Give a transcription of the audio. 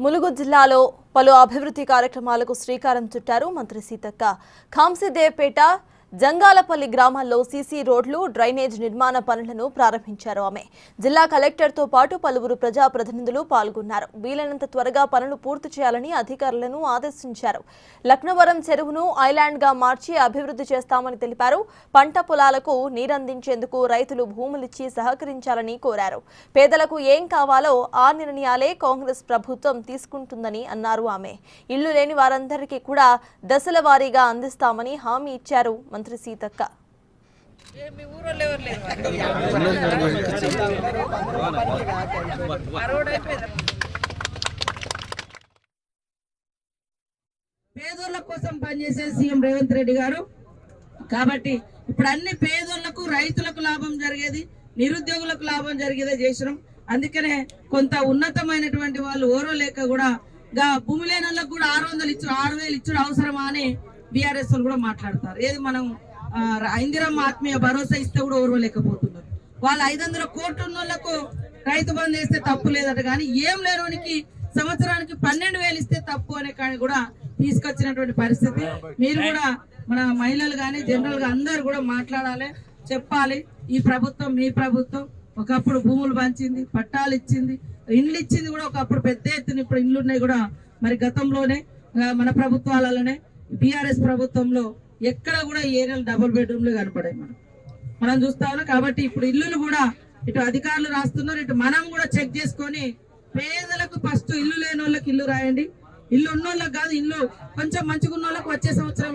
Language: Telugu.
ములుగు జిల్లాలో పలు అభివృద్ధి కార్యక్రమాలకు శ్రీకారం చుట్టారు మంత్రి సీతక్క. కాంసిదేవ్పేట, జంగాలపల్లి గ్రామాల్లో సీసీ రోడ్లు, డ్రైనేజ్ నిర్మాణ పనులను ప్రారంభించారు ఆమె. జిల్లా కలెక్టర్తో పాటు పలువురు ప్రజాప్రతినిధులు పాల్గొన్నారు. వీలైనంత త్వరగా పనులు పూర్తి చేయాలని అధికారులను ఆదేశించారు. లక్నవరం చెరువును ఐలాండ్గా మార్చి అభివృద్ధి చేస్తామని తెలిపారు. పంట పొలాలకు నీరందించేందుకు రైతులు భూములిచ్చి సహకరించాలని కోరారు. పేదలకు ఏం కావాలో ఆ నిర్ణయాలే కాంగ్రెస్ ప్రభుత్వం తీసుకుంటుందని అన్నారు ఆమె. ఇళ్లు లేని వారందరికీ కూడా దశల వారీగా అందిస్తామని హామీ ఇచ్చారు మంత్రి సీతక్క. పేదోళ్ళ కోసం పనిచేసే సీఎం రేవంత్ రెడ్డి గారు. కాబట్టి ఇప్పుడు అన్ని పేదోళ్లకు, రైతులకు లాభం జరిగేది, నిరుద్యోగులకు లాభం జరిగేదే చేసినాం. అందుకనే కొంత ఉన్నతమైనటువంటి వాళ్ళు ఓరలేక కూడా భూమి లేని వాళ్ళకు కూడా 600 ఇచ్చు, 6000 ఇచ్చుడు అవసరమా అని బీఆర్ఎస్ కూడా మాట్లాడతారు. ఏది మనం ఇందిరమ్మ ఆత్మీయ భరోసా ఇస్తే కూడా ఓర్వలేకపోతున్నారు. వాళ్ళు 500 కోట్ల ఉన్నోళ్లకు రైతు బంధు వేస్తే తప్పు లేదట, కానీ ఏం లేనివానికి సంవత్సరానికి 12,000 ఇస్తే తప్పు అనే కానీ కూడా తీసుకొచ్చినటువంటి పరిస్థితి. మీరు కూడా మన మహిళలు కానీ జనరల్ గా అందరు కూడా మాట్లాడాలి, చెప్పాలి. ఈ ప్రభుత్వం మీ ప్రభుత్వం. ఒకప్పుడు భూములు పంచింది, పట్టాలు ఇచ్చింది, ఇండ్లు ఇచ్చింది కూడా ఒకప్పుడు పెద్ద ఎత్తున. ఇప్పుడు ఇండ్లు ఉన్నాయి కూడా మరి గతంలోనే మన ప్రభుత్వాలలోనే. బీఆర్ఎస్ ప్రభుత్వంలో ఎక్కడ కూడా ఏరియాలు డబుల్ బెడ్రూమ్లు కనపడాయి మనం చూస్తా ఉన్నాం. కాబట్టి ఇప్పుడు ఇల్లులు కూడా ఇటు అధికారులు రాస్తున్నారు, ఇటు మనం కూడా చెక్ చేసుకొని పేదలకు ఫస్ట్ ఇల్లు లేని వాళ్ళకి ఇల్లు రాయండి. ఇల్లు ఉన్నోళ్ళకి కాదు, ఇల్లు కొంచెం మంచిగా ఉన్న వాళ్ళకి వచ్చే సంవత్సరం